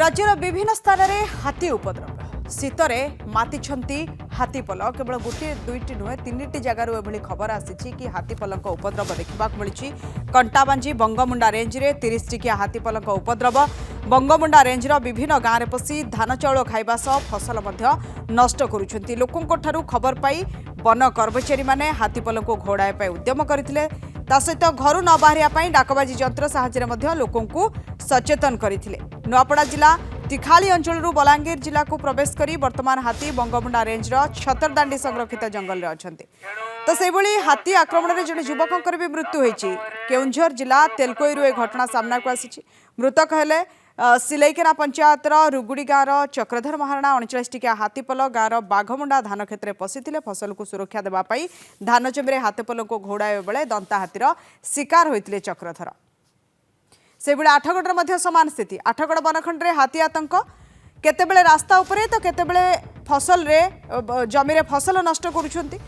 राज्यर विभिन्न स्थान में हाथी उपद्रव शीतरे मातिछंती हाथीपल केवल गोटे दुईटी नुहे तीन जगार एभली खबर आसी कि हाथीपल उपद्रव देखा मिली कंटाबांजी बंगमुंडा रेंज में 30 टिकिया हाथीपल उपद्रव बंगमुंडा रेंजर विभिन्न गाँव में पशि धान चाउल खाइबा सह फसल नष्ट करुछंती। लोकों ठारू खबर पाई वन कर्मचारी माने हाथीपल को घोड़ाए उद्यम करथिले। ता सहित घर न बाहरिया डाकबाजी यंत्र साहाय्य लोकों सचेतन करथिले। नुआपड़ा जिला तिखाली अंचल बलांगीर जिला को प्रवेश करी वर्तमान हाथी बंगमुंडा रेंजर छतरदांडी संरक्षित जंगल में अछंती। तो सेभली हाथी आक्रमण में जड़े युवकों भी मृत्यु होईची। केउंझर जिला तेलकोईरू ए घटना सामना को आसी। मृतक हेले सिलेकेना पंचायतर रुगुड़ी गाँव चक्रधर महाराणा 39 टिकिया हाथीपल गाँव बाघमुंडा धान क्षेत्र में पशिथिले। फसल को सुरक्षा देवाई धान जमिरे हाथीपल को घोड़ाए बेले दंता हाथीर शिकार होते चक्रधर। से भाई आठगढ़ सामान स्थिति। आठगढ़ बनखंड में हाथी आतंक केतेबेले रास्ता उपरे तो केतेबेले फसल रे जमी रे फसल नष्ट करुछंती।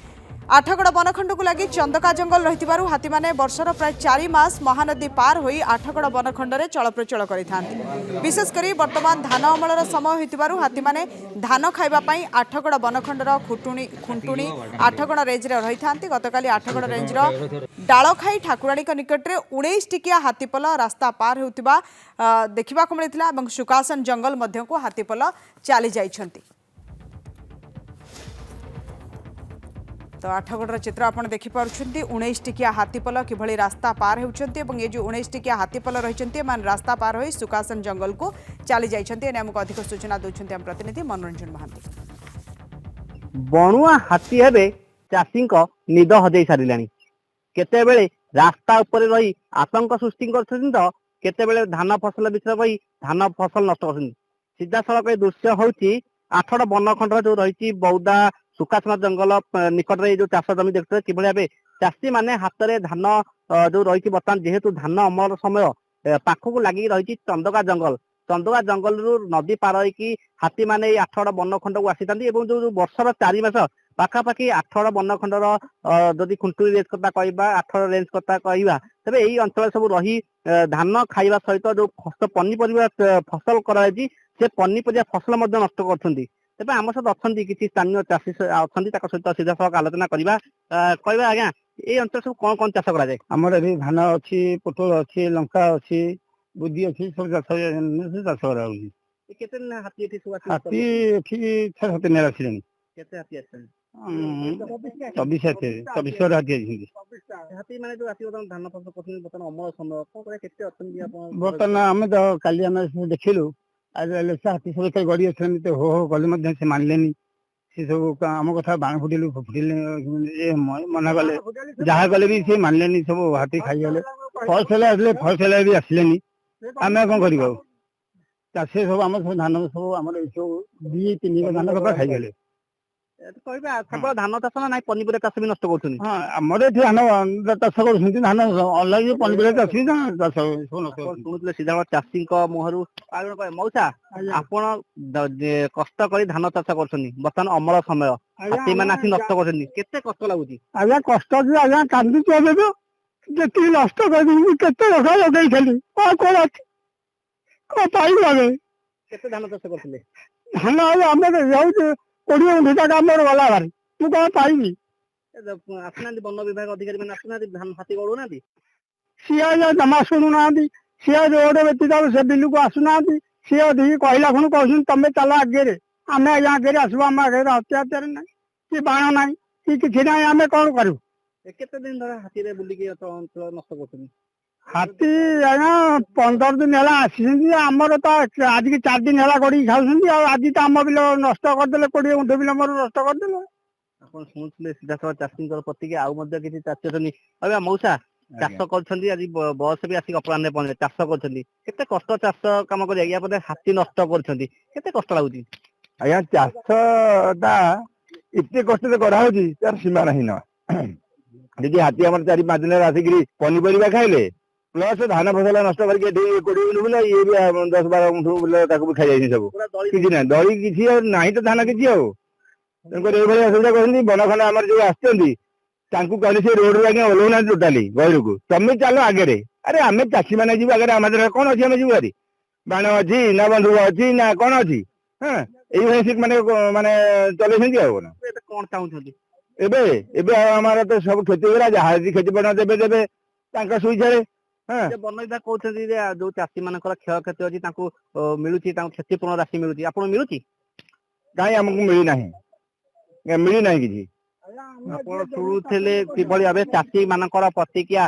आठगढ़ बनखंड को लगी चंदका जंगल रही हाथी माने वर्षर प्राय 4 मास महानदी पार होई आठगढ़ बनखंड में चलप्रचल करिथांती। विशेषकर वर्तमान धान अमलर समय होइतिबारु हाथी माने धान खाइबा पई आठगढ़ बनखंडर खुंटुणी आठगढ़ रेंज रे रही थांती। गतकाली आठगढ़ रेंजर डालखाई ठाकुराणी निकट में 19 टिकिया हाथीपल रास्ता पार होतिबा देखिबा को मिलिथिला एवं सुकासन जंगल मध्य को हाथीपल चली जाइछंती। तो आठगढ़ चित्र आप देखिपुं 19 टिकिया हाथीपल किभली रास्ता पार होती ये जो 19 टिकिया हाथीपल रही रास्ता पार हो सुकासन जंगल को चली जाइछंती। आमको अधिक सूचना दूसरी आम प्रतिनिधि मनोरंजन महांती। बणुआ हाथी हेबे चाषी निद हजई सारे केतेबेले रास्ता उपर रही आतंक सृष्टि कर केतेबेले धान फसल विषय रही धान फसल नष्ट कर सीधा सड़क दृश्य हूँ आठगढ़ बनखंड जो रही बौदा सुकासन जंगल निकट में जो चाष जमी देखते कि भाव चाषी मैंने हाथ में धान जो रही बर्तमान जेहेतु धान अमल समय पाखक लगी रही चंदका जंगल रु नदी पार होगी हाथी मैंने आठगढ़ बनखंड को आसी जो वर्षर 4 मास पाखापाखि आठगढ़ बनखंडर जदि खुंटुरी रेंज कथा कहवा आठगढ़ रेंज कथा कहवा तेज यही अंचल सब रही धान खाइबा सहित जो पनीपरिया फसल कराई से पनीपरिया फसल नष्ट कर तेज आम सहित अच्छा किसी स्थानीय चाषी अच्छा सहित सीधा सड़क आलोचना करवा कहवा आज्ञा ये अंचल सब कौन कौन चाष कराए आमर ये धान अच्छी पोटल अच्छी लंका अच्छी बुद्धि अच्छी सब चाष करा हाथी एठी 6-7 दिन आसिलेनी केते हाथी आछन 24 हाथी हाथी माने जो आसी धान फसल करछन बतन अमल समय कोन करे केते अछन आपण बर्तन आमे तो काली आमे देखिलु आज हाथी सब कई गड़ी अछन तो हो गले से मानलेनी से सब आम कथा बाण फुटिलु मना गले जहाँ गले भी से मानलेनी सब हाथी खाई गले फसल भी आसिलेनी आमे कौन कर चाषी सब आम सब धान सब आम सब 2-3 धान कपा खाई गले केवल धान चाष ना पनीपरिया चाष भी नष्ट कर हाँ आमर ये धान चाष कर धान अलग पनीपरिया चाषी शुणुले सीधा चाषी मुहर मौसा आपण कष्ट कर धान चाष कर बर्तमान अमल समय हाथी मैंने आसी नष्ट कर कष्ट लगुच आज्ञा कष्ट आज्ञा कांदुच जी नष्ट करते लगे कौन पाइब लगे केते धान चाष करते धान आम जाऊँ 20 गुंठा काम गला भारी तू कौन पाइबी आसना वन विभाग अधिकारी मैंने आसना धान हाथी गड़ुना सी जमा शुणुना सी रोड व्यतीत से बिल को आसुना सी अधिक कहला खुण कह तुम चल आगे आम आगे आसबू आम आगे अत्याचार ना कि बाण ना कि किसी ना आम कौन करूँ केते दिन धर हाथी बुलिकी अंचल नष्ट कर हाथी आज्ञा 15 दिन है आसी आमर तो आज की 4 दिन है गड़ी खाऊँ आज तो आम बिल नष्ट करदे 20 गुंठ बिल मोर नष्ट करदे ଆପଣ ଶୁଣୁଥିଲେ ସିଧା ସହ ଚାଷୀଙ୍କର ପ୍ରତିକ୍ରିୟା ଆଉ ମଧ୍ୟ କିଛି ଚାଷୀ ଅଛନ୍ତି ଆଜ୍ଞା ମଉସା ଚାଷ କରୁଛନ୍ତି ଆଜି ବସ୍ ବି ଆସିକି ଅପରାହ୍ନରେ ପହଞ୍ଚିଲେ ଚାଷ କରୁଛନ୍ତି କେତେ କଷ୍ଟ ଚାଷ କାମ କରିବା ୟା ପରେ ହାତୀ ନଷ୍ଟ କରୁଛନ୍ତି କେତେ କଷ୍ଟ ଲାଗୁଛି ଆଜ୍ଞା ଚାଷଟା ଏତେ କଷ୍ଟରେ କରାହଉଛି ତାର ସୀମା ନାହିଁ ନା ଯଦି ହାତୀ ଆମର 4-5 ଦିନରେ ଆସିକିରି ପନିପରିବା ଖାଇଲେ प्लस धान फसल नष्ट करके 20 गुंठ बोले ये भी 10-12 गुंठ बोले भी खाई जाए सब किसी ना दही किसी ना तो धान किसी असुविधा कहते बनखंड आम जो आसती से रोड आगे ओल्हौना टोटाली गहर को तुम चलो आगे अरे आम चाषी मैंने जीव आगे आम कौन अच्छी आम जीव भारी ବାଣ ଅଛି ନା ବନ୍ଧୁକ ଅଛି ନା କଣ ଅଛି ହଁ ଏଇଭଳି ସେ ମାନେ ମାନେ ଚଲେଇଛନ୍ତି ଆଉ କଣ ଏବେ କଣ ଚାହୁଁଛନ୍ତି? ଏବେ ଏବେ ଆଉ ଆମର ତ ସବୁ କ୍ଷତି ହେଲା ଯାହା ଯଦି କ୍ଷତିପୂରଣ ଦେବେ ଦେବେ ତାଙ୍କ ସୁଇଚାରେ ହଁ ଯେ ବନ ବିଭାଗ କହୁଛନ୍ତି ଯେ ଯୋଉ ଚାଷୀ ମାନଙ୍କର କ୍ଷୟକ୍ଷତି ଅଛି ତାଙ୍କୁ ମିଳୁଛି, ତାଙ୍କୁ କ୍ଷତିପୂରଣ ରାଶି ମିଳୁଛି, ଆପଣଙ୍କୁ ମିଳୁଛି? କାହିଁ ଆମକୁ ମିଳିନାହିଁ ମିଳିନାହିଁ କିଛି ଆପଣ ଶୁଣୁଥିଲେ କିଭଳି ଭାବେ ଚାଷୀ ମାନଙ୍କର ପ୍ରତିକ୍ରିୟା,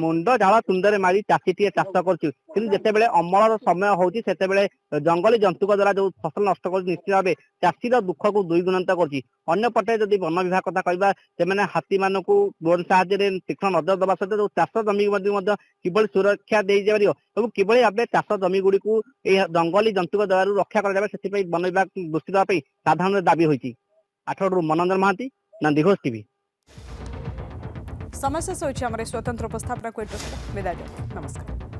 ମୁଣ୍ଡ ଝାଳ ତୁଣ୍ଡରେ ମାରି ଚାଷୀଟିଏ ଚାଷ କରୁଛି, କିନ୍ତୁ ଯେତେବେଳେ ଅମଳର ସମୟ ହଉଛି ସେତେବେଳେ ଜଙ୍ଗଲୀ ଜନ୍ତୁଙ୍କ ଦ୍ଵାରା ଯୋଉ ଫସଲ ନଷ୍ଟ କରୁଛି ନିଶ୍ଚିତ ଭାବେ ଚାଷୀର ଦୁଃଖକୁ ଦୁଇଗୁଣିତ କରୁଛି। ଅନ୍ୟପଟେ ଯଦି ବନ ବିଭାଗ କଥା କହିବା, ସେମାନେ ହାତୀ ମାନଙ୍କୁ ଡ୍ରୋନ୍ ସାହାଯ୍ୟରେ ତୀକ୍ଷ୍ଣ ନଜର ଦେବା ସହିତ ଯୋଉ ଚାଷ ଜମି ମଧ୍ୟ କିଭଳି ସୁରକ୍ଷା ଦେଇପାରିବ ଏବଂ କିଭଳି ଭାବେ ଚାଷ ଜମି ଗୁଡିକୁ ଏହି ଜଙ୍ଗଲୀ ଜନ୍ତୁଙ୍କ ଦ୍ୱାରା ରକ୍ଷା କରାଯାଏ ସେଥିପାଇଁ ବନ ବିଭାଗ ଦୃଷ୍ଟି ଦେବା ପାଇଁ ସାଧାରଣ ଦାବି ହୋଇଛି। ଆଠଗଡ଼ରୁ ମନୋଞ୍ଜନ ମହାନ୍ତି, ନନ୍ଦିଘୋଷ ଟିଭି। समय शेष होइछि हमरे स्वतंत्र उपस्थापना को विदाय। नमस्कार।